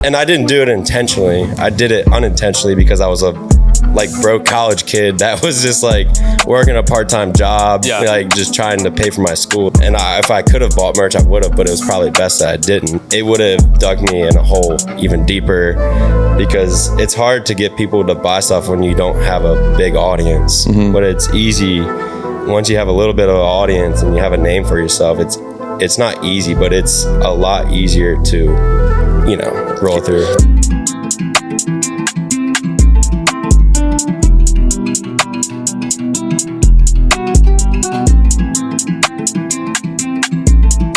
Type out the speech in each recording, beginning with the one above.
And I didn't do it intentionally. I did it unintentionally because I was a broke college kid that was just like working a part-time job, like just trying to pay for my school. And if I could have bought merch, I would have, but it was probably best that I didn't. It would have dug me in a hole even deeper because it's hard to get people to buy stuff when you don't have a big audience. But it's easy once you have a little bit of an audience and you have a name for yourself. It's not easy, but it's a lot easier to roll through.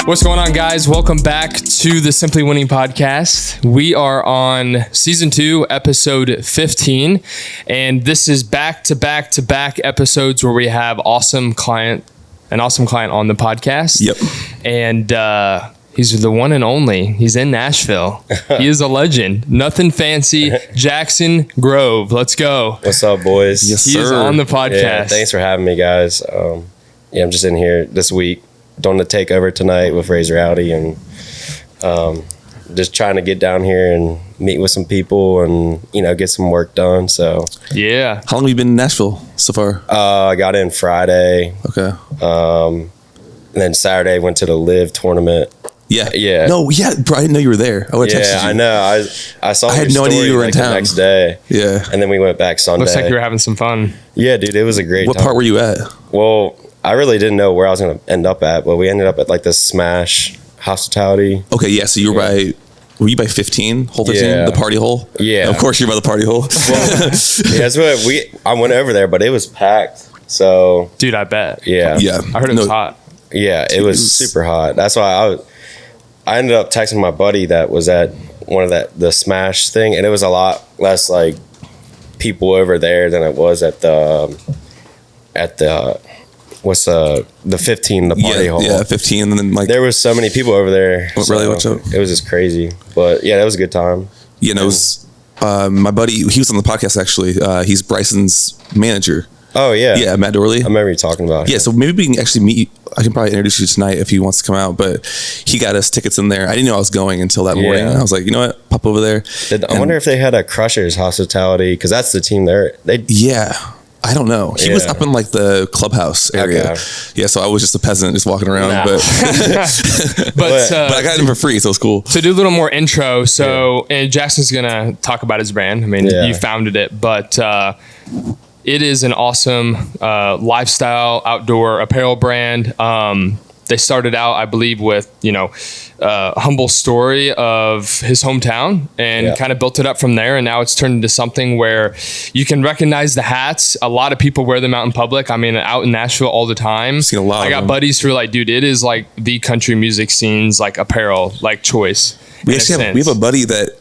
What's going on, guys? Welcome back to the Simply Winning podcast. We are on season 2, episode 15, and this is back-to-back episodes where we have an awesome client on the podcast. Yep. And he's the one and only. He's in Nashville. He is a legend. Nothing fancy. Jackson Grove. Let's go. What's up, boys? Yes, He is on the podcast. Yeah, thanks for having me, guys. I'm just in here this week. Doing the takeover tonight with Razor Rowdy, and just trying to get down here and meet with some people and get some work done. So yeah. How long have you been in Nashville so far? I got in Friday. Okay. And then Saturday went to the Live tournament. Yeah. No, yeah, bro, I didn't know you were there. I would have texted you. I know. I saw. I had no idea you were in town. The next day. Yeah. And then we went back Sunday. Looks like you were having some fun. Yeah, dude, it was a great. What time. part were you at? Well, I really didn't know where I was going to end up at, but we ended up at like the Smash Hospitality. Okay, yeah. So you were were you by 15? Hole 15? Yeah. The party hole? Yeah. Of course you're by the party hole. Well, that's what I went over there, but it was packed. So, Dude, I bet. yeah. Yeah. I heard it was hot. Yeah, it was super hot. That's why I ended up texting my buddy that was at one of the Smash thing, and it was a lot less like people over there than it was at the 15, the party hall. Yeah, 15, and then there was so many people over there. Really, watch out. It was just crazy, but yeah, that was a good time. Yeah, it was my buddy. He was on the podcast actually. He's Bryson's manager. Oh yeah, Yeah, Matt Dorley. I remember you talking about. Yeah, so maybe we can actually meet. I can probably introduce you tonight if he wants to come out. But he got us tickets in there. I didn't know I was going until that morning. I was like, you know what, pop over there. I wonder if they had a Crushers Hospitality, because that's the team there. Yeah. I don't know. He was up in like the clubhouse area. Okay. Yeah, so I was just a peasant just walking around. Nah. But I got him for free, so it was cool. To do a little more intro, and Jackson's going to talk about his brand. I mean, you founded it, but it is an awesome lifestyle outdoor apparel brand. They started out, I believe, with, a humble story of his hometown and kind of built it up from there. And now it's turned into something where you can recognize the hats. A lot of people wear them out in public. I mean, out in Nashville all the time. Seen a lot I got buddies who are like, dude, it is like the country music scene's like apparel, like choice. We have a buddy that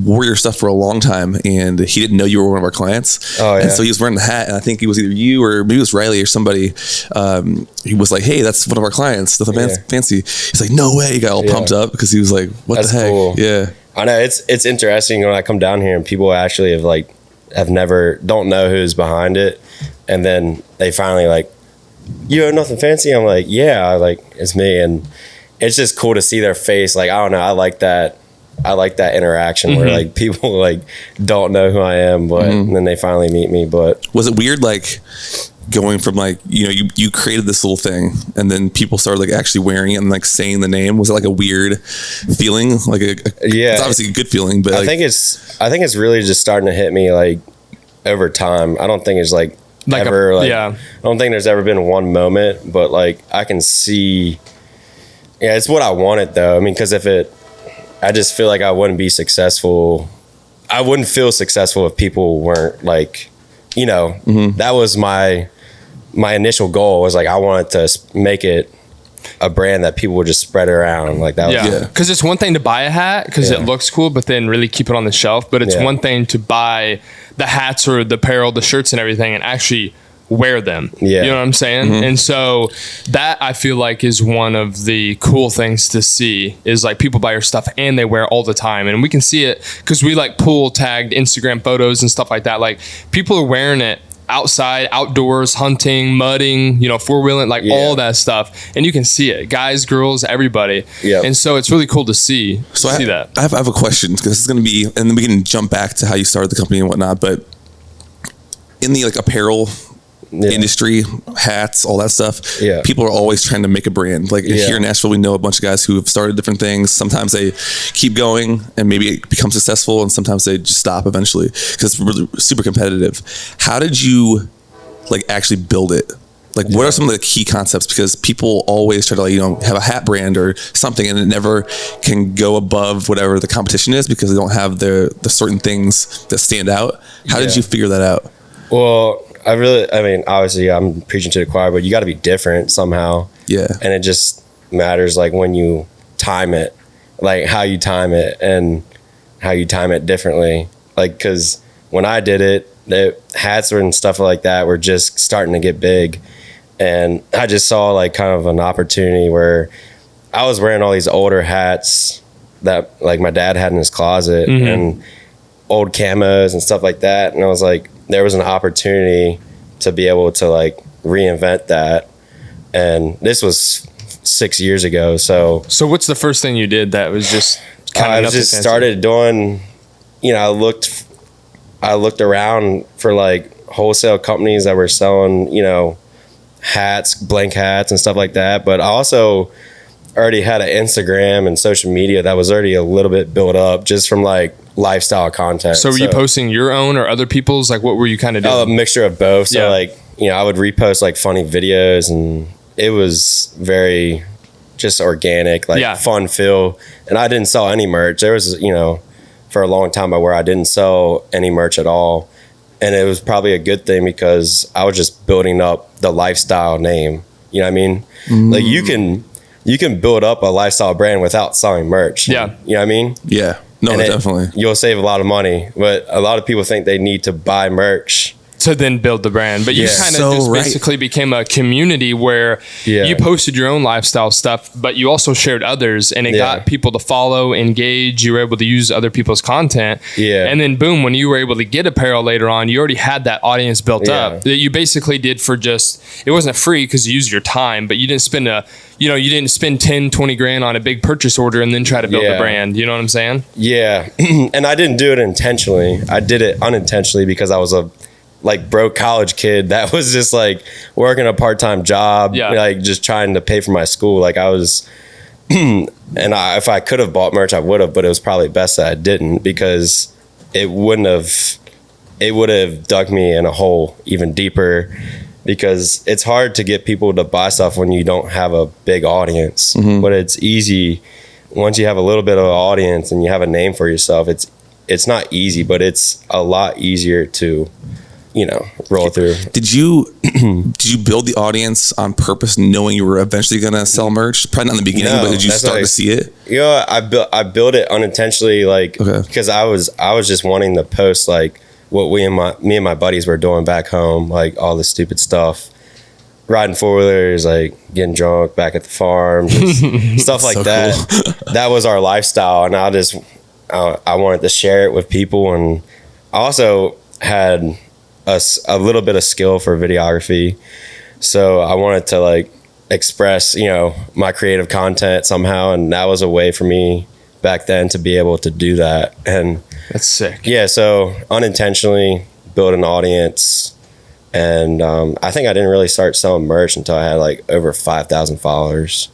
wore your stuff for a long time, and he didn't know you were one of our clients. Oh, yeah. And so he was wearing the hat, and I think it was either you or maybe it was Riley or somebody. He was like, hey, that's one of our clients. Nothing fancy. He's like, no way. He got all pumped up because he was like, what the heck? Cool. Yeah. I know it's interesting when I come down here and people actually don't know who's behind it, and then they finally like, you know, Nothing Fancy. I'm like, yeah, it's me, and it's just cool to see their face. Like, I don't know, I like that interaction where like people like don't know who I am, but and then they finally meet me. But was it weird, like going from like, you created this little thing and then people started like actually wearing it and like saying the name? Was it like a weird feeling? Like it's obviously a good feeling, but I think it's really just starting to hit me like over time. I don't think it's I don't think there's ever been one moment, but like I can see, it's what I wanted though. I mean, because I just feel like I wouldn't be successful. I wouldn't feel successful if people weren't like, that was my initial goal, was like, I wanted to make it a brand that people would just spread around. Like that. Yeah. Because it's one thing to buy a hat because it looks cool, but then really keep it on the shelf. But it's one thing to buy the hats or the apparel, the shirts and everything, and actually wear them. You know what I'm saying? And so that I feel like is one of the cool things to see, is like people buy your stuff and they wear it all the time. And we can see it because we like pull tagged Instagram photos and stuff like that. Like people are wearing it outside, outdoors, hunting, mudding, you know, four-wheeling, like all that stuff. And you can see it, guys, girls, everybody. Yeah. And so it's really cool to see that. I have a question, because this is going to be, and then we can jump back to how you started the company and whatnot, but in the like apparel industry, hats, all that stuff, people are always trying to make a brand. Like here in Nashville, we know a bunch of guys who have started different things. Sometimes they keep going and maybe it becomes successful, and sometimes they just stop eventually because it's really super competitive. How did you like actually build it? Like what are some of the key concepts? Because people always try to, like, you know, have a hat brand or something, and it never can go above whatever the competition is because they don't have the certain things that stand out. How did you figure that out? Well, I mean, obviously I'm preaching to the choir, but you got to be different somehow. Yeah. And it just matters, like, when you time it, like how you time it and how you time it differently. Like, cause when I did it, the hats and stuff like that were just starting to get big. And I just saw like kind of an opportunity where I was wearing all these older hats that like my dad had in his closet and old camos and stuff like that. And I was like, there was an opportunity to be able to like reinvent that. And this was 6 years ago. So what's the first thing you did that was just kind of just started doing, you know, I looked around for like wholesale companies that were selling, you know, hats, blank hats and stuff like that. But I also already had an Instagram and social media that was already a little bit built up just from like lifestyle content. So were you posting your own or other people's? Like what were you kind of doing? A mixture of both. So like, you know, I would repost like funny videos, and it was very just organic, like fun feel. And I didn't sell any merch. There was, you know, for a long time where I didn't sell any merch at all. And it was probably a good thing because I was just building up the lifestyle name. You know what I mean? Like you can build up a lifestyle brand without selling merch. Yeah. You know what I mean? Yeah. No, definitely. You'll save a lot of money, but a lot of people think they need to buy merch to then build the brand. But you kind of just basically became a community where you posted your own lifestyle stuff, but you also shared others, and it got people to follow, engage. You were able to use other people's content. Yeah. And then boom, when you were able to get apparel later on, you already had that audience built up that you basically did for just, it wasn't free because you used your time, but you didn't spend you didn't spend 10, 20 grand on a big purchase order and then try to build a brand. You know what I'm saying? Yeah. And I didn't do it intentionally. I did it unintentionally because I was a like broke college kid that was just like working a part-time job, like just trying to pay for my school. Like I was, and if I could have bought merch, I would have, but it was probably best that I didn't, because it would have dug me in a hole even deeper, because it's hard to get people to buy stuff when you don't have a big audience. But it's easy once you have a little bit of an audience and you have a name for yourself. It's not easy, but it's a lot easier to, you know, roll through. Did you build the audience on purpose, knowing you were eventually going to sell merch? Probably not in the beginning, but did you start to see it? You know, I built it unintentionally, like because I was just wanting to post like what me and my buddies were doing back home, like all the stupid stuff, riding four-wheelers, like getting drunk back at the farm, just stuff like that. Cool. That was our lifestyle, and I wanted to share it with people. And I also had a little bit of skill for videography, so I wanted to like express, you know, my creative content somehow, and that was a way for me back then to be able to do that. And that's sick. Yeah, so unintentionally build an audience, and I think I didn't really start selling merch until I had like over 5,000 followers.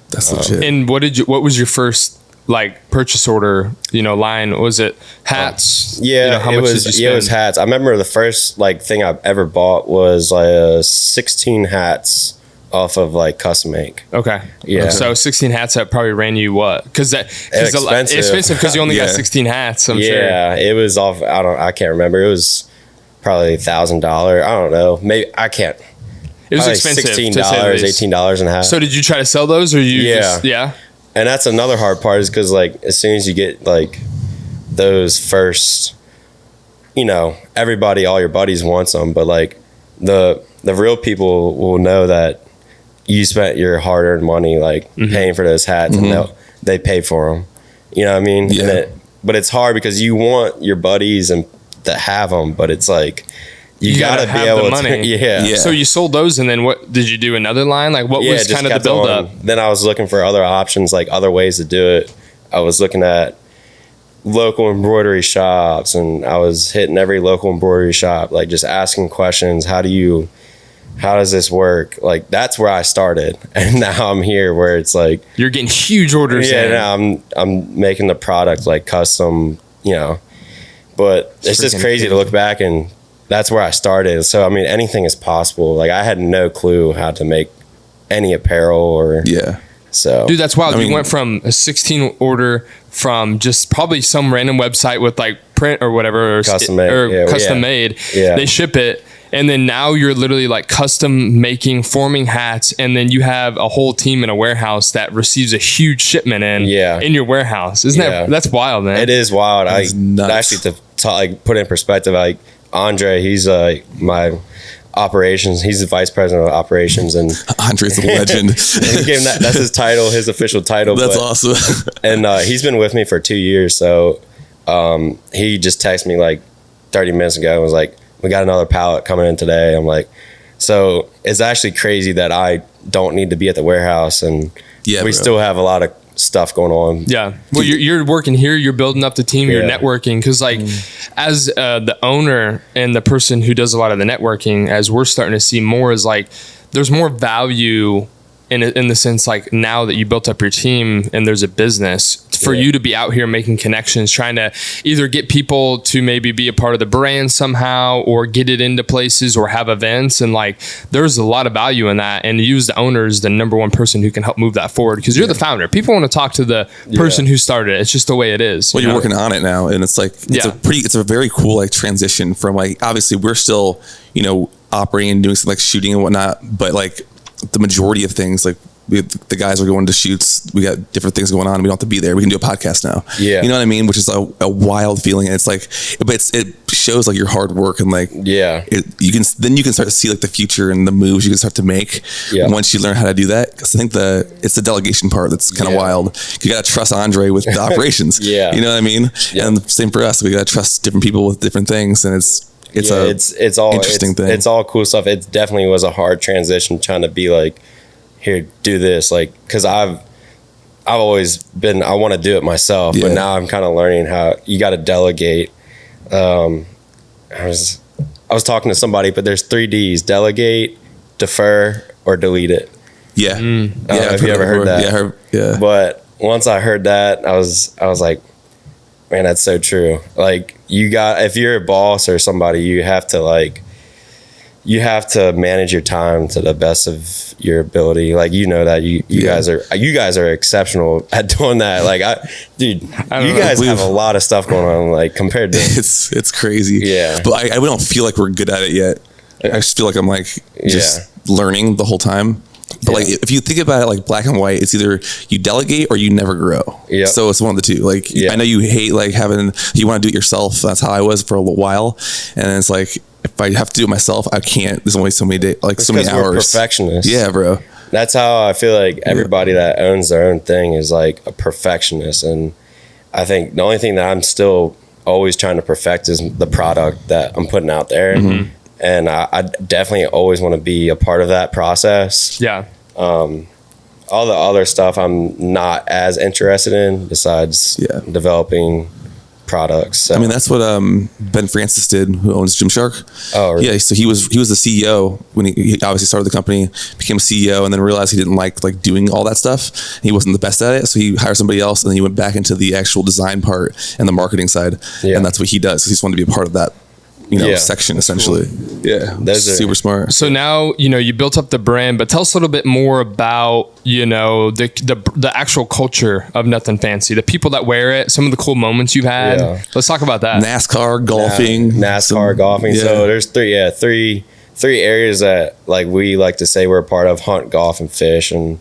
That's legit. And what was your first like purchase order, you know, line? Was it hats? Yeah, you know, how much did you spend? It was hats. I remember the first like thing I ever bought was like 16 hats off of like Custom Make. Okay. Yeah. So 16 hats, that probably ran you what? Because it's expensive because you only got 16 hats. I'm sure. Yeah, it was off. I can't remember. It was probably $1,000. I don't know. Maybe I can't. It was expensive. $16, $18 and a half. So did you try to sell those, or yeah? And that's another hard part, is because like as soon as you get like those first, you know, everybody, all your buddies wants them, but like the real people will know that you spent your hard-earned money like paying for those hats, and they pay for them. You know what I mean? Yeah. But it's hard because you want your buddies and to have them, but it's like you gotta be able money. Yeah. So you sold those, and then what did you do? Another line? Like what was kind of the build up? Then I was looking for other options, like other ways to do it. I was looking at local embroidery shops, and I was hitting every local embroidery shop, like just asking questions. How does this work? Like that's where I started, and now I'm here where it's like you're getting huge orders. Yeah, now I'm making the product like custom, But it's just crazy to look back, and that's where I started. So I mean, anything is possible. Like I had no clue how to make any apparel or So, dude, that's wild. You went from a 16 order from just probably some random website with like print or whatever, or custom made. Yeah. They ship it. And then now you're literally like custom making, forming hats. And then you have a whole team in a warehouse that receives a huge shipment in your warehouse. Isn't that's wild, man? It is wild. Actually to put it in perspective, like Andre, he's my operations. He's the vice president of operations, and Andre's a legend. He gave that's his title, his official title. That's awesome. And he's been with me for 2 years. So he just texted me like 30 minutes ago and was like, we got another pallet coming in today. I'm like, so it's actually crazy that I don't need to be at the warehouse, and we still have a lot of stuff going on. Yeah. Well, you're working here, you're building up the team, you're networking. Cause like as the owner and the person who does a lot of the networking, as we're starting to see more, is like, there's more value in the sense, like now that you built up your team and there's a business, for you to be out here making connections, trying to either get people to maybe be a part of the brand somehow, or get it into places, or have events. And like, there's a lot of value in that. And you as the owner is the number one person who can help move that forward, because you're the founder. People want to talk to the person who started it. It's just the way it is. Well, you're working on it now, and it's like, it's a very cool like transition from like, obviously we're still, operating and doing some like shooting and whatnot, but like the majority of things, like the guys are going to shoots, we got different things going on, we don't have to be there, we can do a podcast now. You know what I mean? Which is a wild feeling. And it's like, but it shows like your hard work, and like you can start to see like the future and the moves you can start to make once you learn how to do that. Because I think it's the delegation part that's kind of wild. You got to trust Andre with the operations. You know what I mean? And the same for us, we got to trust different people with different things, and it's all interesting thing. It's all cool stuff. It definitely was a hard transition trying to be like, here, do this, like, because I've always been, I want to do it myself, but now I'm kind of learning how you got to delegate. I was talking to somebody, but there's 3 Ds: delegate, defer, or delete it. Have you ever heard that? But once I heard that, I was like, man, that's so true. Like, if you're a boss or somebody, you have to manage your time to the best of your ability. Like, that you guys are exceptional at doing that. Like, you guys have a lot of stuff going on, like, compared to it's crazy. But I don't feel like we're good at it yet. I just feel like I'm like just learning the whole time. But like, if you think about it like black and white, it's either you delegate or you never grow. So it's one of the two. Like, I know you hate like you want to do it yourself. That's how I was for a little while. And it's like, if I have to do it myself, I can't. There's only so many days, like so many hours. We're perfectionists. Yeah, bro. That's how I feel like everybody that owns their own thing is like a perfectionist. And I think the only thing that I'm still always trying to perfect is the product that I'm putting out there. And I definitely always want to be a part of that process. All the other stuff I'm not as interested in, besides developing products. So. I mean, that's what Ben Francis did, who owns Gymshark. Oh, really? Yeah. So he was the CEO when he obviously started the company, became a CEO, and then realized he didn't like doing all that stuff. He wasn't the best at it, so he hired somebody else, and then he went back into the actual design part and the marketing side. And that's what he does. So he just wanted to be a part of that section, essentially. Cool. That's super smart. So now, you built up the brand, but tell us a little bit more about, the actual culture of Nuthin Fancy, the people that wear it, some of the cool moments you've had. Let's talk about that. NASCAR, golfing. Golfing. So there's three areas that like we like to say we're a part of: hunt, golf, and fish, and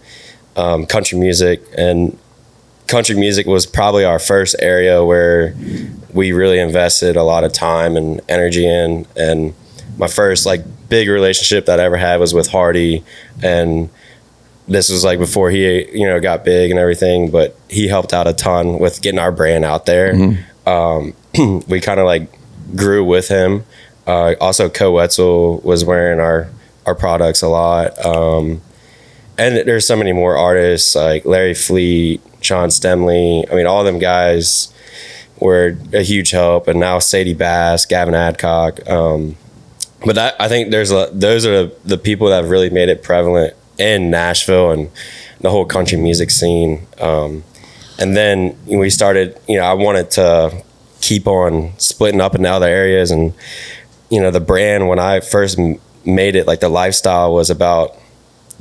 country music. And country music was probably our first area where we really invested a lot of time and energy in. And my first like big relationship that I ever had was with Hardy, and this was like before he got big and everything, but he helped out a ton with getting our brand out there. We kind of like grew with him. Also, Co Wetzel was wearing our products a lot. And there's so many more artists like Larry Fleet, Sean Stemley. I mean, all them guys were a huge help. And now Sadie Bass, Gavin Adcock. But I think those are the people that have really made it prevalent in Nashville and the whole country music scene. And then we started, I wanted to keep on splitting up into other areas. And, the brand, when I first made it, like the lifestyle was about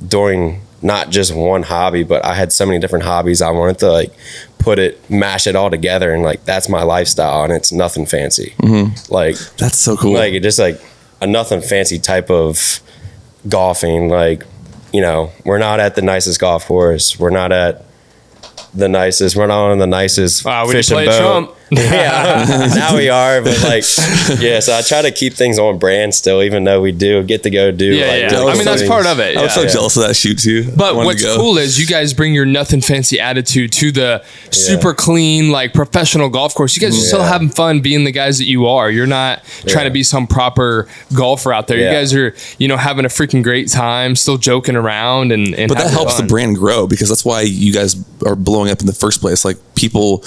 doing not just one hobby, but I had so many different hobbies. I wanted to like mash it all together. And like, that's my lifestyle, and it's nothing fancy. Mm-hmm. Like, that's so cool. Like, it just like a nothing fancy type of golfing. Like, we're not at the nicest golf course. We're not on the nicest fishing boat. Trump. Yeah, now we are, but like, so I try to keep things on brand still, even though we do get to go do. I mean, that's part of it. I was so jealous of that shoot too. But what's cool is you guys bring your nothing fancy attitude to the super clean, like professional golf course. You guys are still having fun being the guys that you are. You're not trying to be some proper golfer out there. You guys are, having a freaking great time, still joking around and but that helps the brand grow, because that's why you guys are blowing up in the first place. Like, people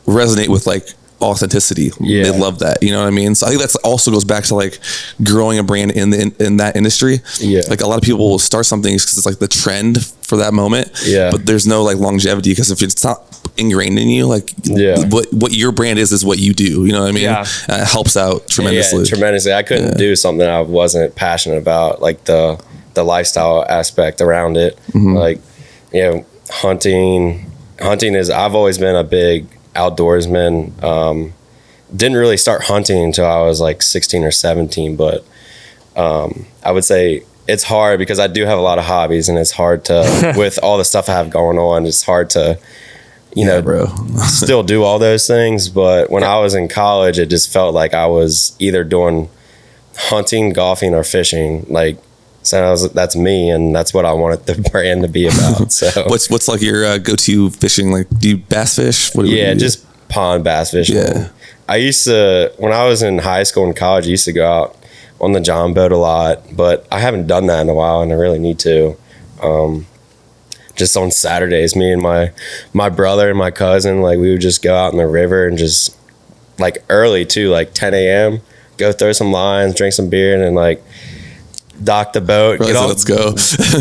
resonate with like authenticity. They love that, you know what I mean? So I think that's also goes back to like growing a brand in that industry. Like, a lot of people will start something because it's like the trend for that moment, but there's no like longevity, because if it's not ingrained in you, like what your brand is what you do, you know what I mean? It helps out tremendously. Tremendously. I couldn't do something I wasn't passionate about, like the lifestyle aspect around it. Like, hunting is, I've always been a big outdoorsman. Didn't really start hunting until I was like 16 or 17, but I would say it's hard because I do have a lot of hobbies, and it's hard to with all the stuff I have going on, it's hard to still do all those things. But when I was in college, it just felt like I was either doing hunting, golfing, or fishing. Like, so that's me, and that's what I wanted the brand to be about. So what's like your go-to fishing? Like, do you bass fish? Just pond bass fishing. I used to, when I was in high school and college, I used to go out on the John boat a lot, but I haven't done that in a while, and I really need to. Just on Saturdays, me and my brother and my cousin, like, we would just go out in the river and just, like, early too, like 10 a.m., go throw some lines, drink some beer, and then like dock the boat. Let's go.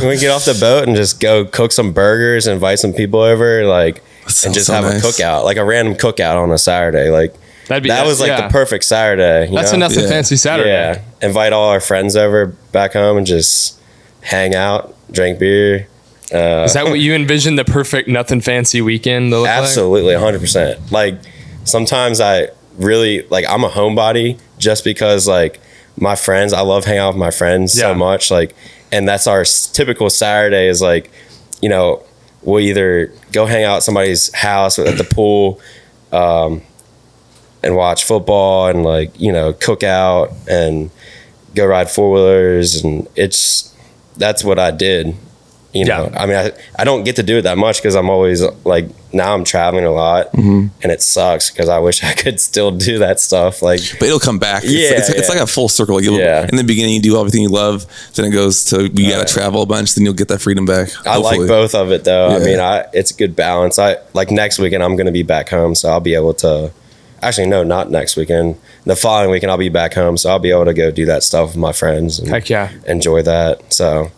We get off the boat and just go cook some burgers, invite some people over, like, and just have a cookout, like a random cookout on a Saturday. Like, that was like the perfect Saturday. That's a nothing fancy Saturday. Yeah. Invite all our friends over back home and just hang out, drink beer. Is that what you envision the perfect nothing fancy weekend to look absolutely, 100%. Like, sometimes I really, like, I'm a homebody just because, like, my friends, I love hanging out with my friends so much, like, and that's our typical Saturday is like, we'll either go hang out at somebody's house at the pool, and watch football and, like, cook out and go ride 4-wheelers, and that's what I did. I mean, I don't get to do it that much because I'm always like, now I'm traveling a lot, and it sucks because I wish I could still do that stuff. Like, but it'll come back. It's like a full circle. Like, in the beginning, you do everything you love, then it goes to you got to travel a bunch, then you'll get that freedom back. I like both of it though. I mean, it's a good balance. Like next weekend, I'm going to be back home, so I'll be able to. Actually, no, not next weekend. The following weekend, I'll be back home, so I'll be able to go do that stuff with my friends and enjoy that. So.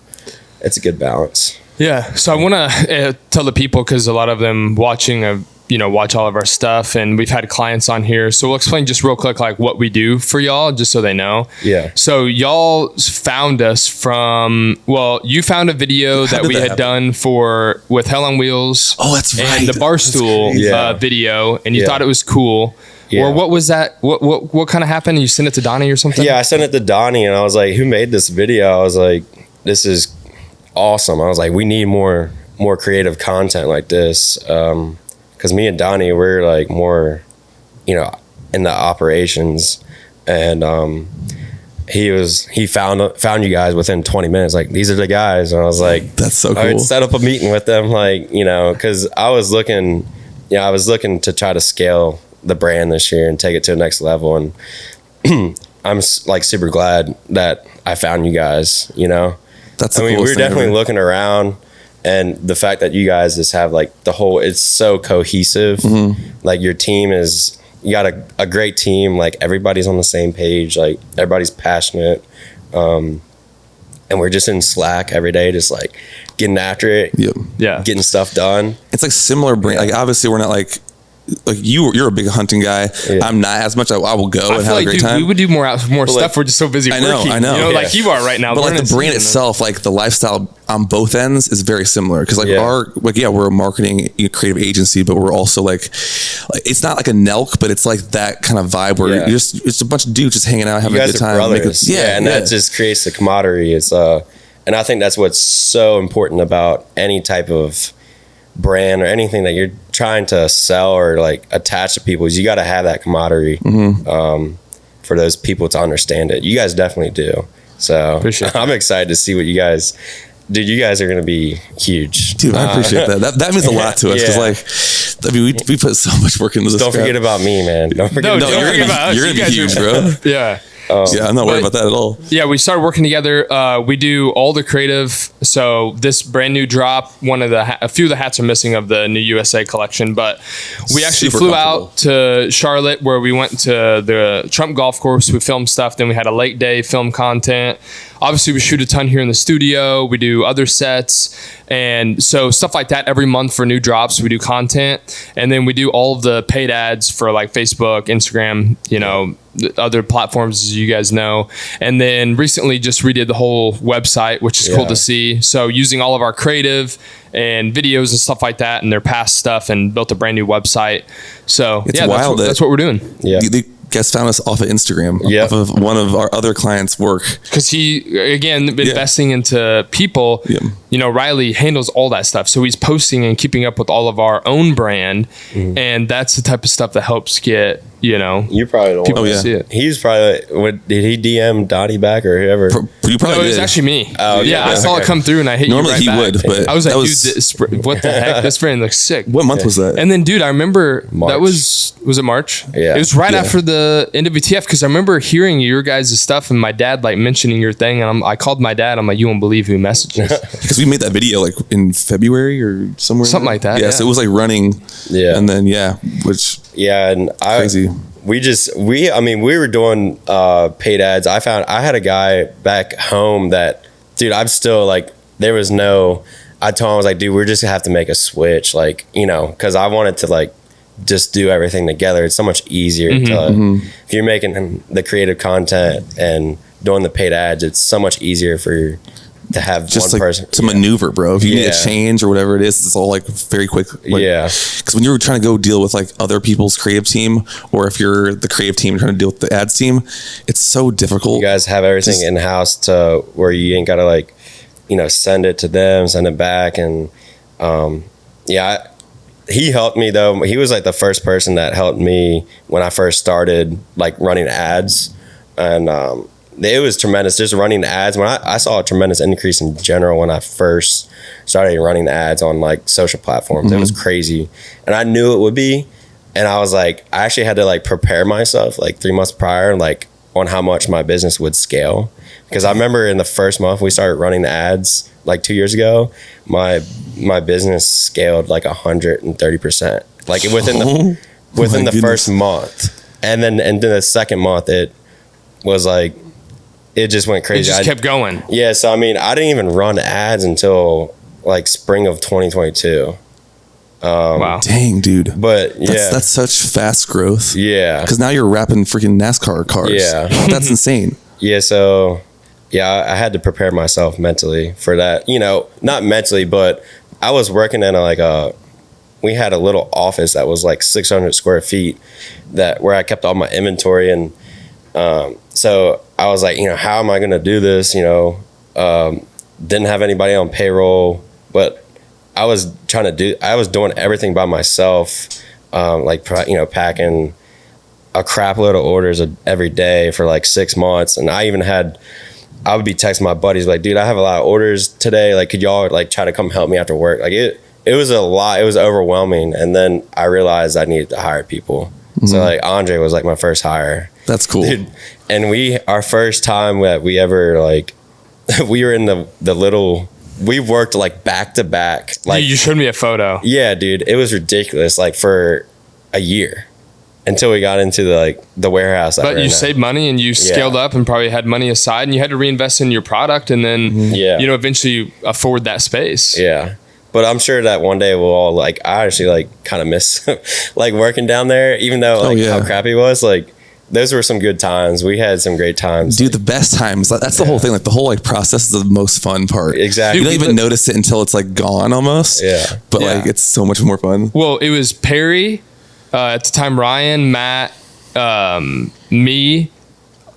It's a good balance. Yeah. So I want to tell the people, because a lot of them watching, watch all of our stuff, and we've had clients on here. So we'll explain just real quick, like, what we do for y'all, just so they know. Yeah. So y'all found us from, you found a video that we had done with Hell on Wheels. Oh, that's right. And the Barstool video, and you thought it was cool. Yeah. Or what was that? What kind of happened? You sent it to Donnie or something? Yeah, I sent it to Donnie, and I was like, who made this video? I was like, this is awesome. I was like, we need more creative content like this, because me and Donnie, we're like more in the operations, and he found you guys within 20 minutes, like, these are the guys, and I was like, that's so cool. I would set up a meeting with them, like, because I was looking to try to scale the brand this year and take it to the next level, and I'm like super glad that I found you guys, you know. That's the we were definitely ever. looking around, and the fact that you guys just have like it's so cohesive. Like your team you got a great team, like everybody's on the same page, like everybody's passionate, and we're just in Slack every day, just like getting after it, getting stuff done. It's like similar brand. Like obviously we're not like you're a big hunting guy. I'm not as much. I will go and have a great time. We would do more stuff. We're just so busy working. I know. Like you are right now. But like the brand itself, like the lifestyle on both ends is very similar. Because like we're a marketing creative agency, but we're also like it's not like a Nelk, but it's like that kind of vibe where you're it's a bunch of dudes just hanging out, having a good time. That just creates the camaraderie. It's and I think that's what's so important about any type of brand or anything that you're trying to sell or like attach to people is you got to have that camaraderie for those people to understand it. You guys definitely do. So I'm excited to see what you guys, dude, you guys are going to be huge. Dude, I appreciate that. That means a lot to us. Cause like, I mean, we put so much work into this. Don't forget about me, man. Don't forget. No, you're going to be huge, bro. Yeah. I'm not worried about that at all. Yeah, we started working together. We do all the creative. So this brand new drop, a few of the hats are missing of the new USA collection, but we actually flew out to Charlotte where we went to the Trump golf course. We filmed stuff. Then we had a lake day, film content. Obviously, we shoot a ton here in the studio. We do other sets. And so stuff like that every month for new drops. We do content. And then we do all of the paid ads for like Facebook, Instagram, other platforms, as you guys know. And then recently just redid the whole website, which is cool to see. So using all of our creative and videos and stuff like that and their past stuff and built a brand new website. So it's wild that's what we're doing. Yeah. The guest found us off of Instagram, off of one of our other clients' work. Because he, again, investing into people, Riley handles all that stuff. So he's posting and keeping up with all of our own brand. And that's the type of stuff that helps get, you probably don't people to see it. He's probably, did he DM Dottie back or whoever? You probably it was actually me. Oh, yeah. I saw it come through and I hit Normally you right back. He would, but I was like, dude, what the heck? This brand looks sick. What month was that? And then, dude, I remember March. That was it March? Yeah. It was right after the NWTF because I remember hearing your guys' stuff and my dad like mentioning your thing. And I called my dad. I'm like, you won't believe who messaged us. Because we made that video like in February or somewhere. Something like that. Yeah, so it was like running. Yeah. And then, and crazy. We were doing paid ads. I had a guy back home that, dude, I'm still like, I told him, I was like, dude, we're just gonna have to make a switch. Like, cause I wanted to like, just do everything together. It's so much easier if you're making the creative content and doing the paid ads, it's so much easier to have just one like person to maneuver, bro. If you need a change or whatever it is, it's all like very quick. Because when you're trying to go deal with like other people's creative team, or if you're the creative team trying to deal with the ads team, it's so difficult. You guys have everything in house to where you ain't gotta like, send it to them, send it back, and he helped me though. He was like the first person that helped me when I first started like running ads, and it was tremendous just running ads. When I saw a tremendous increase in general when I first started running ads on like social platforms. It was crazy, and I knew it would be. And I was like, I actually had to like prepare myself like 3 months prior, like on how much my business would scale. Because I remember in the first month we started running ads like 2 years ago, my business scaled like 130%. Like within the first month, and then the second month it was like. It just went crazy. It just kept going. Yeah, so I mean, I didn't even run ads until like spring of 2022. Wow. Dang, dude. But that's such fast growth. Yeah. Because now you're wrapping freaking NASCAR cars. Yeah. That's insane. Yeah, so I had to prepare myself mentally for that. Not mentally, but I was working in we had a little office that was like 600 square feet where I kept all my inventory, and so I was like, how am I going to do this? Didn't have anybody on payroll, but I was doing everything by myself. Packing a crap load of orders every day for like 6 months. And I would be texting my buddies like, dude, I have a lot of orders today. Like, could y'all like try to come help me after work? Like it was a lot. It was overwhelming. And then I realized I needed to hire people. So like Andre was like my first hire. That's cool. Dude, and our first time that we ever like, we were in the little, we worked like back to back. Like you showed me a photo. Yeah, dude, it was ridiculous. Like for a year until we got into the warehouse. But you saved money and you scaled up and probably had money aside and you had to reinvest in your product and then, eventually afford that space. Yeah. But I'm sure that one day we'll all I actually kind of miss like working down there, even though how crappy it was. Like those were some good times. We had some great times. Dude, the best times. That's the whole thing. Like the whole process is the most fun part. Exactly. You don't even notice it until it's gone almost. Yeah. But it's so much more fun. Well, it was Perry, at the time, Ryan, Matt, me,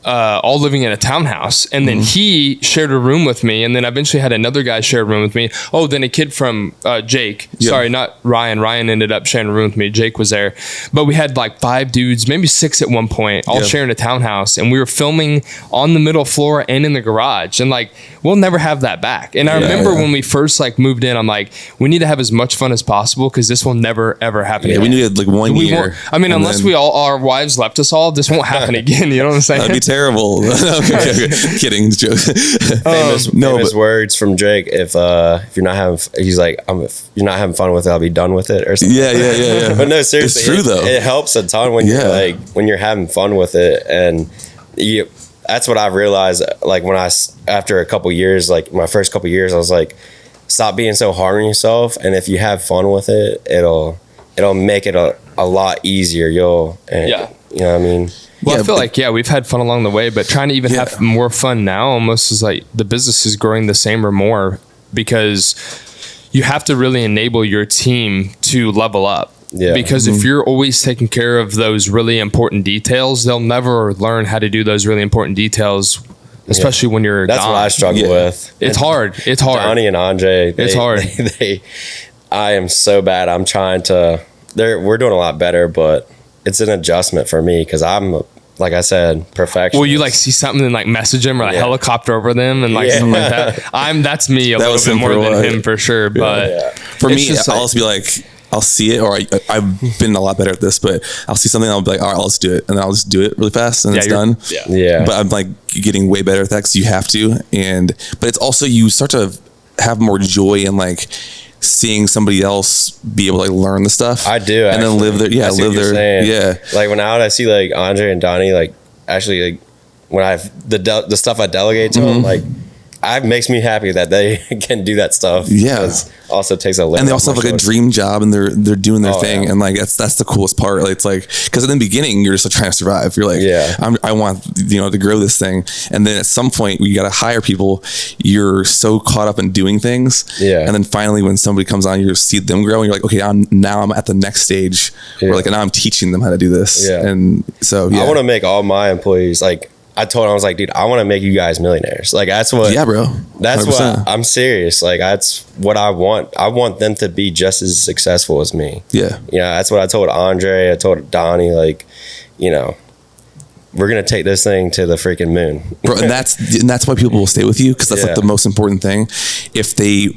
all living in a townhouse, and then he shared a room with me, and then eventually had another guy share a room with me. Oh, then a kid from Jake. Sorry, not Ryan. Ryan ended up sharing a room with me. Jake was there, but we had 5 dudes, maybe 6 at one point, all sharing a townhouse, and we were filming on the middle floor and in the garage, and we'll never have that back. And I remember when we first moved in, I'm like, we need to have as much fun as possible because this will never ever happen. Yeah, again. we needed 1 year. I mean, unless our wives left us all, this won't happen again. You know what I'm saying? That'd be terrible. Okay. Kidding. Joke. Famous words from Drake. If you're not having, he's like, if you're not having fun with it, I'll be done with it, or something. Yeah. But no, seriously, it's true though. It helps a ton when you're when you're having fun with it, and that's what I've realized. After a couple years, my first couple years, I was like, stop being so hard on yourself, and if you have fun with it, it'll make it a lot easier. You know what I mean? Well, I feel we've had fun along the way, but trying to even have more fun now almost is the business is growing the same or more because you have to really enable your team to level up. Yeah. Because if you're always taking care of those really important details, they'll never learn how to do those really important details, especially when you're That's gone. what I struggle with. It's hard. It's hard. Donnie and Andre. It's hard. I am so bad. I'm trying to, we're doing a lot better, but it's an adjustment for me because I'm, like I said, perfectionist. Will you see something and message them or helicopter over them and something like that? That's me a little bit more than him for sure. But for me, I'll also be I'll see it, or I've been a lot better at this, but I'll see something and I'll be like, all right, let's do it. And then I'll just do it really fast and it's done. Yeah. But I'm getting way better at that because you have to. But it's also, you start to have more joy in seeing somebody else be able to learn the stuff. I do. And then live there. Yeah. Live there. Yeah. When I see Andre and Donnie, actually when the stuff I delegate to them, it makes me happy that they can do that stuff. Yeah. Also takes a little. And they also have a dream job and they're doing their thing. Yeah. And that's the coolest part. It's because in the beginning you're just trying to survive. You're I want to grow this thing. And then at some point you got to hire people. You're so caught up in doing things. Yeah. And then finally when somebody comes on, you see them grow and you're like, okay, I'm at the next stage where now I'm teaching them how to do this. Yeah. And so I want to make all my employees I told him, I was like, dude, I want to make you guys millionaires. That's what. Yeah, bro. That's 100%. What I'm serious. That's what I want. I want them to be just as successful as me. Yeah. That's what I told Andre. I told Donnie, we're gonna take this thing to the freaking moon, bro. And that's why people will stay with you because that's the most important thing. If they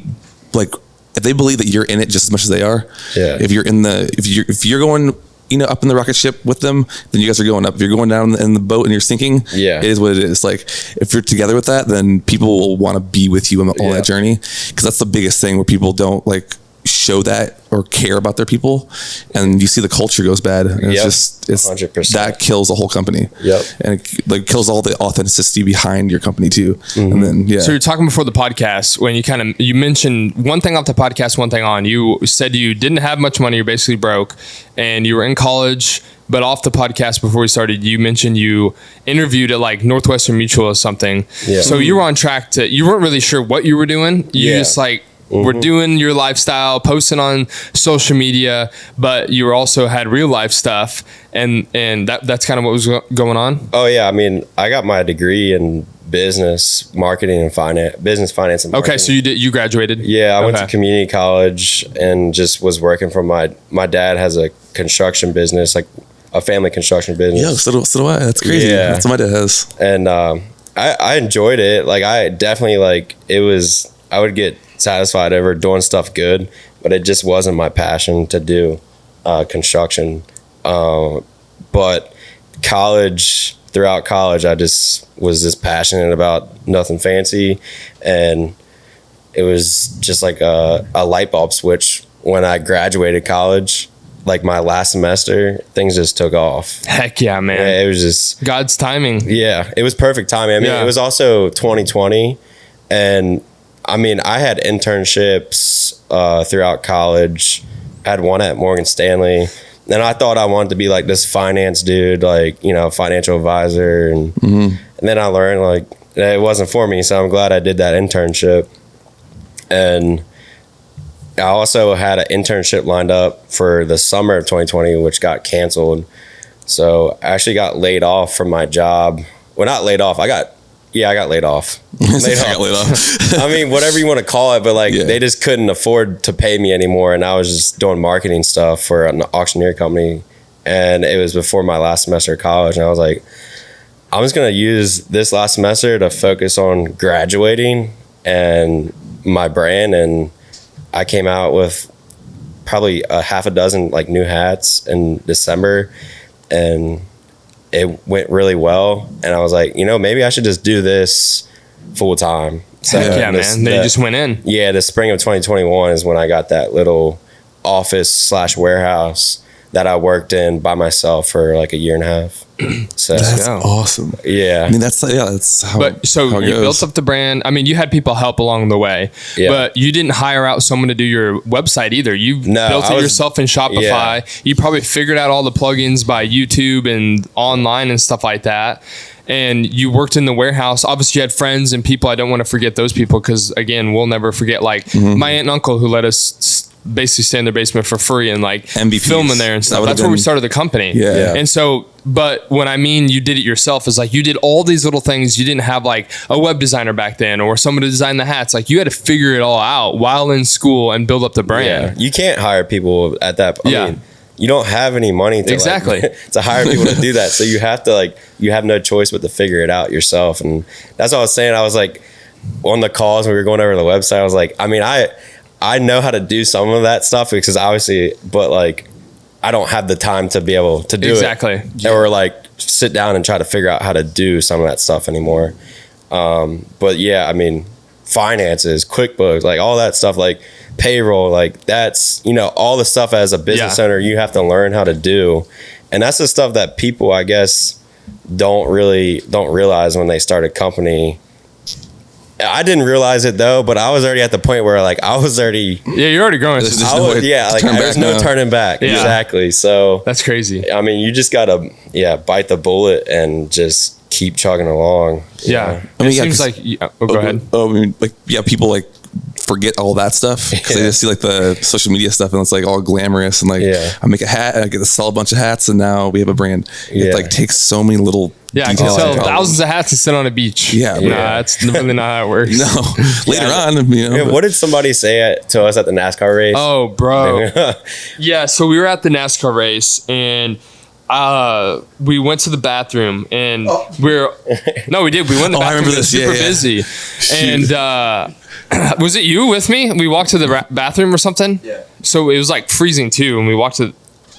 believe that you're in it just as much as they are. Yeah. If you're going up in the rocket ship with them, then you guys are going up. If you're going down in the boat and you're sinking, it is what it is. If you're together with that, then people will want to be with you on that journey. Because that's the biggest thing where people don't show that or care about their people, and you see the culture goes bad. And it's 100%. That kills the whole company. Yep. And it kills all the authenticity behind your company too. Mm-hmm. And then So you're talking before the podcast when you mentioned one thing off the podcast, one thing on. You said you didn't have much money, you're basically broke, and you were in college. But off the podcast before we started, you mentioned you interviewed at Northwestern Mutual or something. Yeah. So you were on track you weren't really sure what you were doing. You just we're doing your lifestyle, posting on social media, but you also had real life stuff, and that's kind of what was going on. Oh yeah, I mean, I got my degree in business marketing and business finance and marketing. Okay, so you graduated? Yeah, I went to community college and just was working for my dad has a construction business, a family construction business. Yeah, so do I. That's crazy. Yeah. That's what my dad has. And I enjoyed it. I definitely it was. I would get satisfied over doing stuff good, but it just wasn't my passion to do construction. But throughout college, I just was this passionate about Nothing Fancy, and it was just like a light bulb switch when I graduated college. Like my last semester, things just took off. Heck yeah, man. Yeah, it was just God's timing. Yeah, it was perfect timing. I mean, it was also 2020, and I mean, I had internships throughout college. I had one at Morgan Stanley, and I thought I wanted to be like this finance dude, like, you know, financial advisor, and then I learned like it wasn't for me. So I'm glad I did that internship. And I also had an internship lined up for the summer of 2020, which got canceled. So I actually got laid off from my job. Well, not laid off. I got laid off. Laid off. I mean, whatever you want to call it, but like they just couldn't afford to pay me anymore. And I was just doing marketing stuff for an auctioneer company. And it was before my last semester of college. And I was like, I'm just going to use this last semester to focus on graduating and my brand. And I came out with probably a half a dozen like new hats in December, and it went really well. And I was like, you know, maybe I should just do this full time. So man. Then you just went in. Yeah, the spring of 2021 is when I got that little office/warehouse that I worked in by myself for like a year and a half. So that's awesome. Yeah. I mean, that's how. But so how it you goes. built up the brand. I mean, you had people help along the way, but you didn't hire out someone to do your website either. You built it yourself in Shopify. Yeah. You probably figured out all the plugins by YouTube and online and stuff like that. And you worked in the warehouse. Obviously, you had friends and people. I don't want to forget those people because, again, we'll never forget like my aunt and uncle who let us basically stay in their basement for free and like MVPs. Film in there and stuff. That's where we started the company. Yeah. And so, but when I mean you did it yourself, is like you did all these little things. You didn't have like a web designer back then or someone to design the hats. Like you had to figure it all out while in school and build up the brand. Yeah. You can't hire people at that point. I mean, you don't have any money to to hire people to do that. So you have to you have no choice but to figure it out yourself. And that's what I was saying. I was like on the calls when we were going over the website, I was like, I mean, I know how to do some of that stuff because obviously, but like, I don't have the time to be able to do it. Or like sit down and try to figure out how to do some of that stuff anymore. But yeah, I mean, finances, QuickBooks, like all that stuff, like payroll, like that's, you know, all the stuff as a business owner, you have to learn how to do. And that's the stuff that people, I guess, don't realize when they start a company. I didn't realize it though, but I was already at the point where like I was already you're already going. There's no turning back. Yeah. Exactly. So that's crazy. I mean, you just gotta bite the bullet and just keep chugging along. Yeah. I mean, it seems like go ahead. I mean, like people like forget all that stuff because they just see like the social media stuff and it's like all glamorous and like I make a hat and I get to sell a bunch of hats and now we have a brand. It like takes so many little I can sell thousands of hats and sit on a beach. Nah, that's really not how it works. No, later on, you know. What did somebody say to us at the NASCAR race? Oh, bro. So we were at the NASCAR race and we went to the bathroom and we did. We went to the bathroom. I remember this. Super busy. And was it you with me? We walked to the bathroom or something. Yeah. So it was like freezing too, and we walked to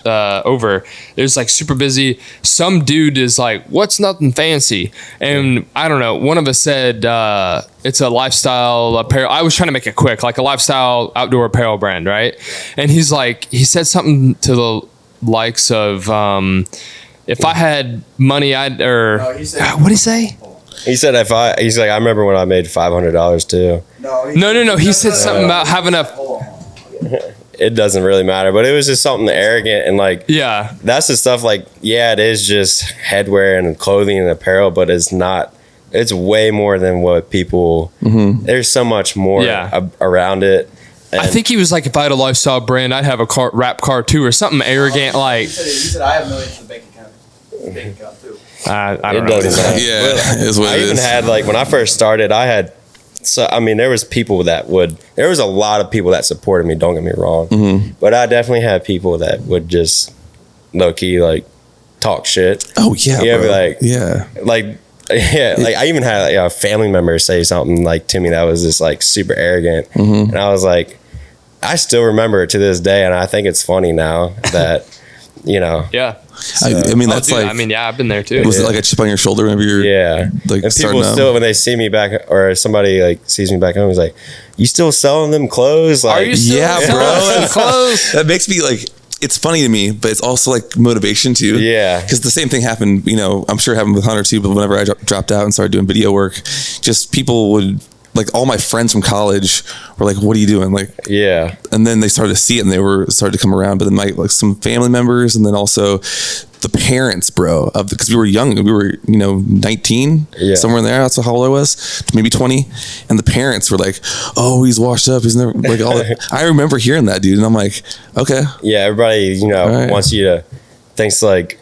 over. It was like super busy. Some dude is like, "What's Nothing Fancy?" And I don't know. One of us said it's a lifestyle apparel. I was trying to make it quick, like a lifestyle outdoor apparel brand, right? And he said something to the likes of, if I had money, what did he say? He said he's like, I remember when I made $500 too. No. He said something about having a. It doesn't really matter, but it was just something arrogant and like, that's the stuff like, it is just headwear and clothing and apparel, but it's not. It's way more than what people. There's so much more around it. And I think he was like, if I had a lifestyle brand, I'd have a rap car too, or something arrogant like. He said I have millions in the bank account too. I don't know. I even had like when I first started, there was a lot of people that supported me. Don't get me wrong, but I definitely had people that would just low key like talk shit. Oh yeah, bro. Like I even had like, a family member say something like to me that was just like super arrogant, and I was like, I still remember it to this day, and I think it's funny now that, you know. I mean, that's like, I've been there too. Was it like a chip on your shoulder whenever you're like and people still, when they see me back, or somebody like sees me back home, is like, you still selling them clothes? Like, are you still selling clothes? That makes me like, it's funny to me, but it's also like motivation too. Yeah. Because the same thing happened, you know, I'm sure it happened with Hunter too, but whenever I dropped out and started doing video work, just people would, like all my friends from college were like, what are you doing? Like, yeah. And then they started to see it and they started to come around. But then like some family members, and then also the parents, bro, because we were young, we were, 19, somewhere in there. That's how old I was, maybe 20. And the parents were like, oh, he's washed up. He's never like all that. I remember hearing that, dude. And I'm like, okay. Yeah. Everybody, wants you to, thinks like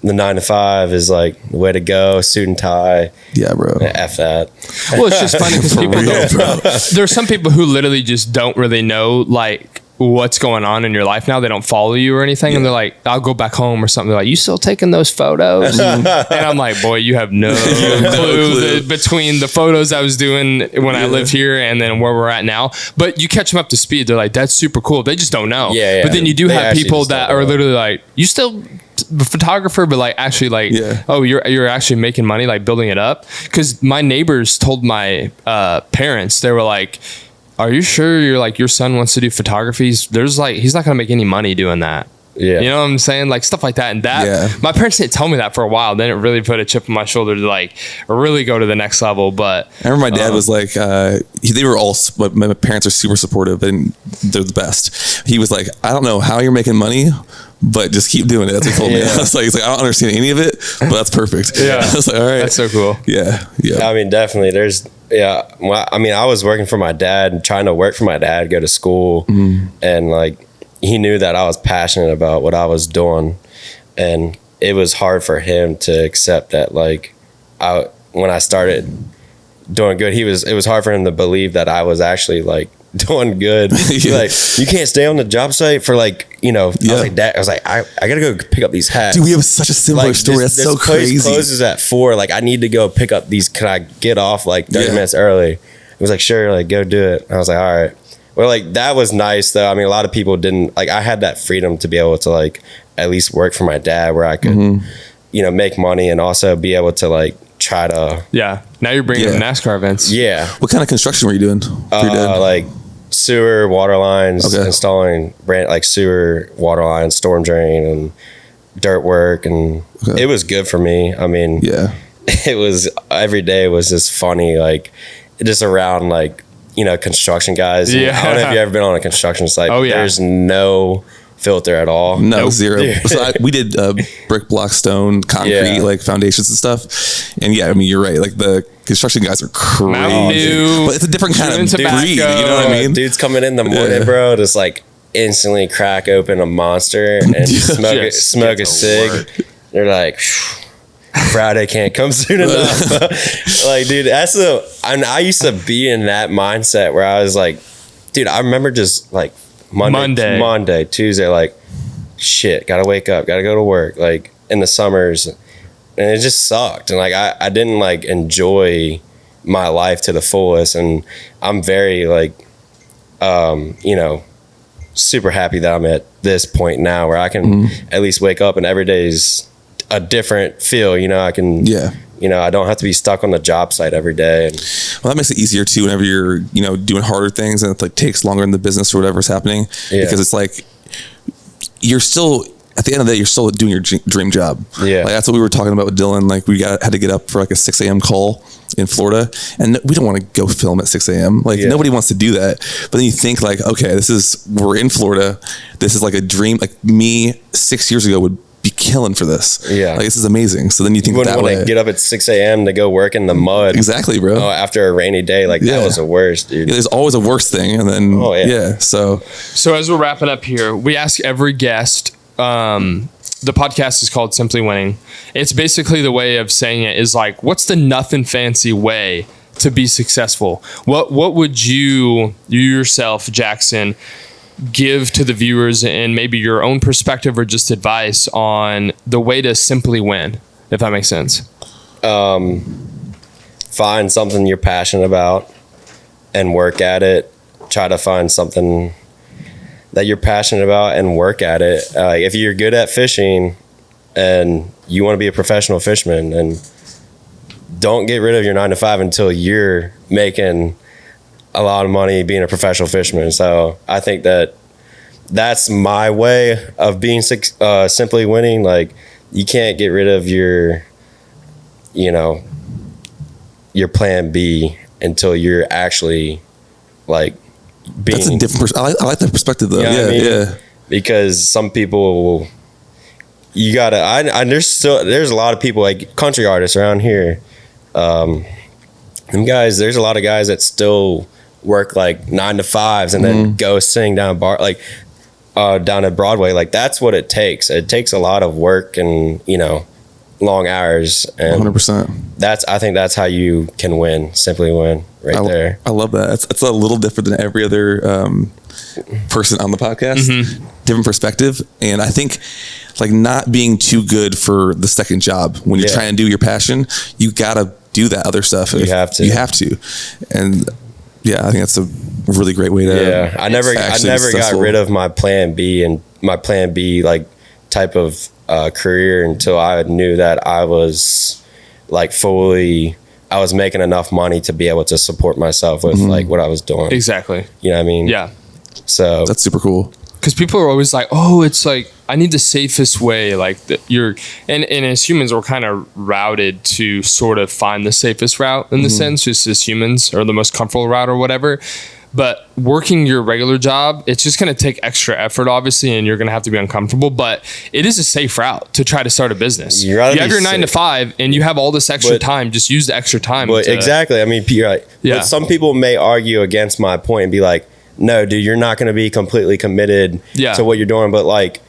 the 9 to 5 is like the way to go, suit and tie. Yeah, bro. F that. Well, it's just funny because people there's some people who literally just don't really know like what's going on in your life now. They don't follow you or anything. And they're like, I'll go back home or something. They're like, you still taking those photos? And I'm like, boy, you have no clue between the photos I was doing when I lived here and then where we're at now. But you catch them up to speed. They're like, that's super cool. They just don't know. Yeah. But then you do have people that are literally like, you still photographer, but like actually like, oh, you're actually making money, like building it up. Because my neighbors told my parents, they were like, are you sure your son wants to do photography? There's like, he's not gonna make any money doing that. Yeah, you know what I'm saying? Like stuff like that. And that my parents didn't tell me that for a while. Then it really put a chip on my shoulder to like really go to the next level. But I remember my dad was like, they were all, my parents are super supportive and they're the best. He was like, I don't know how you're making money, but just keep doing it. That's what he told me. I was like, he's like, I don't understand any of it, but that's perfect. Yeah. I was like, all right. That's so cool. Yeah. I mean, definitely well, I mean, I was working for my dad, trying to work for my dad, go to school. And like, he knew that I was passionate about what I was doing. And it was hard for him to accept that, like, when I started doing good, it was hard for him to believe that I was actually like doing good. Like, you can't stay on the job site for like, I was like, Dad, I gotta go pick up these hats. Dude, we have such a similar story. That's so crazy. This place closes at 4. Like, I need to go pick up these. Can I get off like 30 minutes early? It was like, sure, like go do it. I was like, all right. Well, like that was nice though. I mean, a lot of people didn't, like, I had that freedom to be able to like at least work for my dad where I could, make money and also be able to like try to. Yeah. Now you're bringing up NASCAR events. Yeah. What kind of construction were you doing? Like sewer, water lines, installing sewer, water lines, storm drain, and dirt work, and it was good for me. I mean, it was, every day was just funny, like just around like construction guys. I don't know if you've ever been on a construction site. There's no filter at all. No, zero. So we did brick, block, stone, concrete, like foundations and stuff. And I mean, you're right. Like the construction guys are crazy, but it's a different kind of breed. You know what I mean? Dudes coming in the morning, bro, just like instantly crack open a monster and smoke a cig. They're like, Friday can't come soon enough. Like, dude, I used to be in that mindset where I was like, dude, I remember just like Monday, Tuesday, like, shit, gotta wake up, gotta go to work, like in the summers, and it just sucked. And like I didn't like enjoy my life to the fullest. And I'm very like super happy that I'm at this point now where I can at least wake up and every day's a different feel. I can I don't have to be stuck on the job site every day. Well, that makes it easier too whenever you're, doing harder things and it like takes longer in the business or whatever's happening. Because it's like, you're still, at the end of the day, you're still doing your dream job. Like that's what we were talking about with Dylan. Like we had to get up for like a 6 a.m. call in Florida, and we don't want to go film at 6 a.m. Like nobody wants to do that. But then you think like, okay, we're in Florida. This is like a dream. Like me 6 years ago would be killing for this. Like this is amazing. So then you think that way. Get up at 6 a.m. to go work in the mud. Exactly, bro. After a rainy day, like that was the worst, dude. There's always a worse thing, and then So as we're wrapping up here, we ask every guest. The podcast is called Simply Winning. It's basically the way of saying it is like, what's the nothing fancy way to be successful? What would you yourself, Jackson, give to the viewers and maybe your own perspective or just advice on the way to simply win, if that makes sense? Find something you're passionate about and work at it. Try to find something that you're passionate about and work at it. If you're good at fishing, and you want to be a professional fisherman, and don't get rid of your 9 to 5 until you're making a lot of money being a professional fisherman. So I think that's my way of being simply winning. Like, you can't get rid of your plan B until you're actually like being. That's a different. I like that perspective though. Yeah. Because some people, you gotta. There's a lot of people like country artists around here. Them guys, there's a lot of guys that still work like 9 to 5s and then go sing down down at Broadway. Like, that's what it takes. It takes a lot of work and long hours. And 100%. I think that's how you can win. Simply win there. I love that. It's a little different than every other person on the podcast. Different perspective, and I think like not being too good for the second job when you're trying to do your passion, you gotta do that other stuff. You have to, and I think that's a really great way to. Yeah, I never got rid of my plan B and my plan B like type of career until I knew that I was like I was making enough money to be able to support myself with like what I was doing. Exactly. You know what I mean? Yeah. So that's super cool. Because people are always like, oh, it's like, I need the safest way. Like and as humans, we're kind of routed to sort of find the safest route in the sense, just as humans, or the most comfortable route or whatever. But working your regular job, it's just going to take extra effort, obviously, and you're going to have to be uncomfortable. But it is a safe route to try to start a business. You have your 9 to 5, and you have all this extra time. Just use the extra time. Exactly. I mean, you're right. Yeah. But some people may argue against my point and be like, no, dude, you're not going to be completely committed to what you're doing. But like,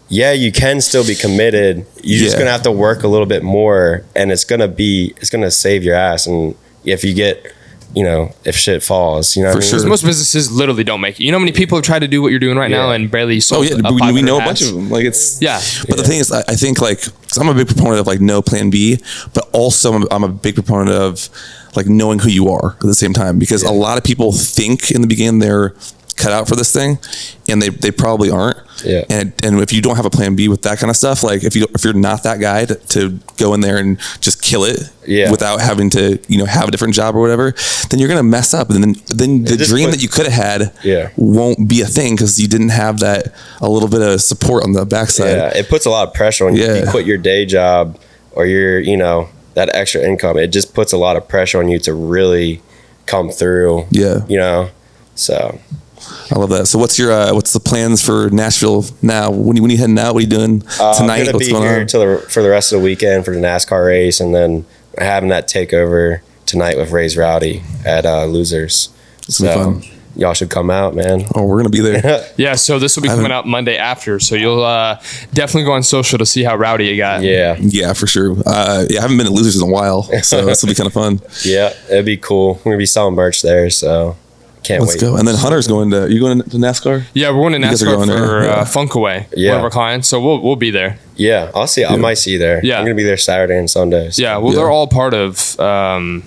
you can still be committed. You're just going to have to work a little bit more, and it's going to save your ass. And if you get, if shit falls, what I mean? Sure. Most businesses literally don't make it. You know how many people have tried to do what you're doing right now and barely sold? We know a bunch of them. Like, it's But the thing is, I think like, cause I'm a big proponent of like no plan B, but also I'm a big proponent of like knowing who you are at the same time, because a lot of people think in the beginning they're cut out for this thing, and they probably aren't. Yeah. And if you don't have a plan B with that kind of stuff, like if you're not that guy to go in there and just kill it without having to have a different job or whatever, then you're gonna mess up, and then the dream that you could have had won't be a thing because you didn't have that a little bit of support on the backside. Yeah, it puts a lot of pressure on you. If you quit your day job or your that extra income, it just puts a lot of pressure on you to really come through. So I love that. So what's the plans for Nashville now? When you heading out? What are you doing tonight? I'm gonna be here for the rest of the weekend for the NASCAR race, and then having that takeover tonight with Ray's Rowdy at Losers. So y'all should come out, man. Oh, we're gonna be there. So this will be coming out Monday after. So you'll definitely go on social to see how rowdy you got. Yeah, for sure. I haven't been at Losers in a while, so this will be kind of fun. Yeah, it'd be cool. We're gonna be selling merch there, so. Let's go. And then Hunter's going to NASCAR? Yeah, we're going to NASCAR for Funkaway, one of our clients. So we'll be there. Yeah, I'll see. I might see you there. Yeah, I'm going to be there Saturday and Sunday. So. Yeah, well, they're all part of RCR.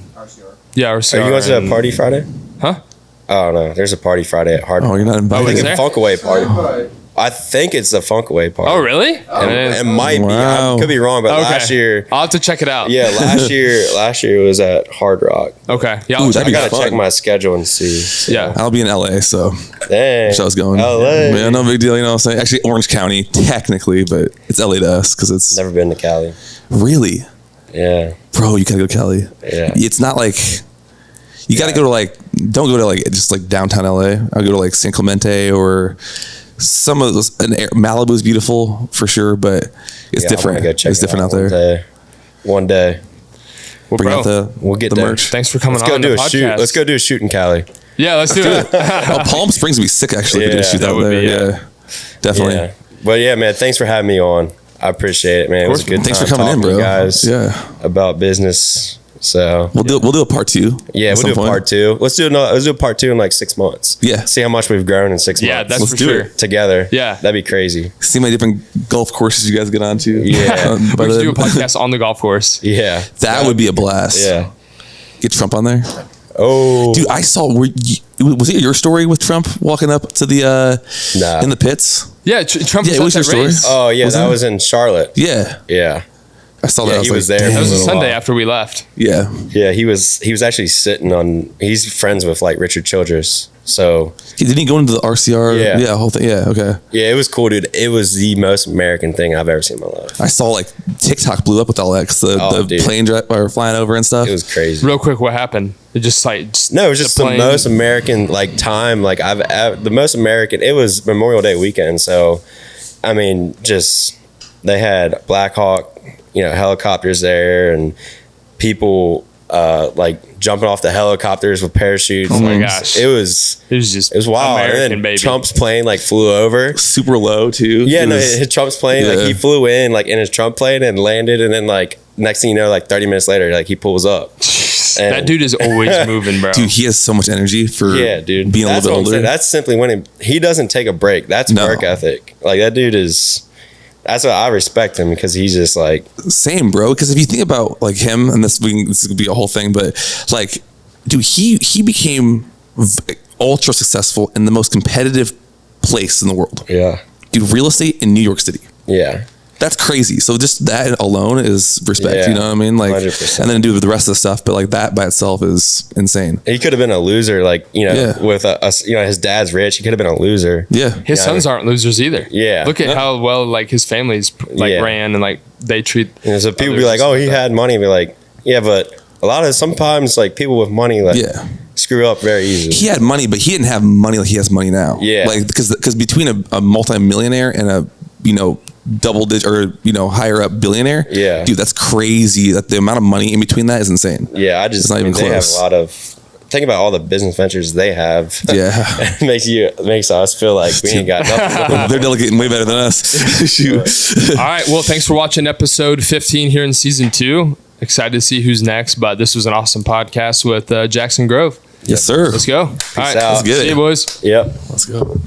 Yeah, RCR. Are you going to a party Friday? Huh? Oh, no. There's a party Friday at Hard Rock. Oh, you're not invited. I think a Funkaway party. I think it's the Funkaway party. Oh, really? It might be. I could be wrong, but last year... I'll have to check it out. Yeah, last year it was at Hard Rock. Okay. Yeah, I got to check my schedule and see. So. Yeah. I'll be in LA, so... Dang. So I was going. LA. Yeah, no big deal, you know what I'm saying? Actually, Orange County, technically, but it's LA to us, because it's... Never been to Cali. Really? Yeah. Bro, you gotta go to Cali. Yeah. It's not like... You gotta go to like... Don't go to like just like downtown LA. I'll go to like San Clemente or... Some of those, Malibu is beautiful for sure, but it's different. It's different out there. One day. Well, bring out we'll get the there. merch. Thanks for coming on the podcast. Shoot. Let's go do a shoot in Cali. Yeah, let's do it. Palm Springs would be sick actually. Yeah, shoot that would there. Yeah, definitely. Yeah. But yeah, man, thanks for having me on. I appreciate it, man. It was a good time. Thanks for coming in, bro. Guys, about business. So we'll do a part 2. Yeah, we'll do a part 2. Let's do a part 2 in like 6 months. Yeah, see how much we've grown in 6 months. Yeah, that's Let's for do sure. it Together. Yeah, that'd be crazy. See my different golf courses you guys get onto. Yeah, we should do a podcast on the golf course. Yeah, that would be a blast. Yeah, get Trump on there. Oh, dude, I saw. Was it your story with Trump walking up to the in the pits? Yeah, Trump Yeah, it was was your at that story. race. Oh yeah, Was that it? was in Charlotte. Yeah. Yeah. I saw that. Yeah, I was he like, was there. damn. That was a little Sunday while. after we left. Yeah. Yeah, he was actually sitting on. He's friends with like Richard Childress, so Didn't he go into the RCR? Yeah. Yeah, whole thing. Yeah, okay. yeah, it was cool, dude. It was the most American thing I've ever seen in my life. I saw like TikTok blew up with all that because the dude. plane or flying over and stuff. It was crazy. Real quick, what happened? It just No, it was just the plane- most American like time like the most American. It was Memorial Day weekend, so I mean, just they had Black Hawk, helicopters there, and people like jumping off the helicopters with parachutes. Oh my gosh. It was wild. American, and then baby. Trump's plane like flew over. Super low too. Yeah, It no, was- his Trump's plane, like Yeah. he flew in like in his Trump plane and landed, and then like next thing you know, like 30 minutes later, like he pulls up. And That dude is always moving, bro. Dude, he has so much energy for yeah, dude, being a that's little what bit I'm saying. older. That's simply when he doesn't take a break. That's No. work ethic. Like that dude is. That's why I respect him, because he's just like Same, bro. Because if you think about like him, and this could be a whole thing, but like, dude, he became ultra successful in the most competitive place in the world. yeah, Dude, real estate in New York City. yeah. That's crazy. So just that alone is respect. Yeah, you know what I mean? Like, 100%. and then do the rest of the stuff. But like that by itself is insane. He could have been a loser, like Yeah. with us. His dad's rich. He could have been a loser. Yeah. His sons aren't losers either. Yeah. Look at how well like his family's like Yeah. ran and like they treat. So people others be like, and "Oh, stuff he like had money." Be like, "Yeah, but sometimes like people with money like Yeah. screw up very easily." He had money, but he didn't have money like he has money now. Yeah. Like because between a multi-millionaire and a double digit or higher up billionaire. Yeah. Dude, that's crazy. That the amount of money in between that is insane. Yeah, It's not even they have close. a lot of. Think about all the business ventures they have. Yeah. It makes us feel like we ain't got nothing. They're delegating way better than us. Shoot. All right. Well, thanks for watching episode 15 here in season 2. Excited to see who's next, but this was an awesome podcast with Jackson Grove. Yes, sir. Let's go. All right. out. Let's get it. See you, boys. Yep. Let's go.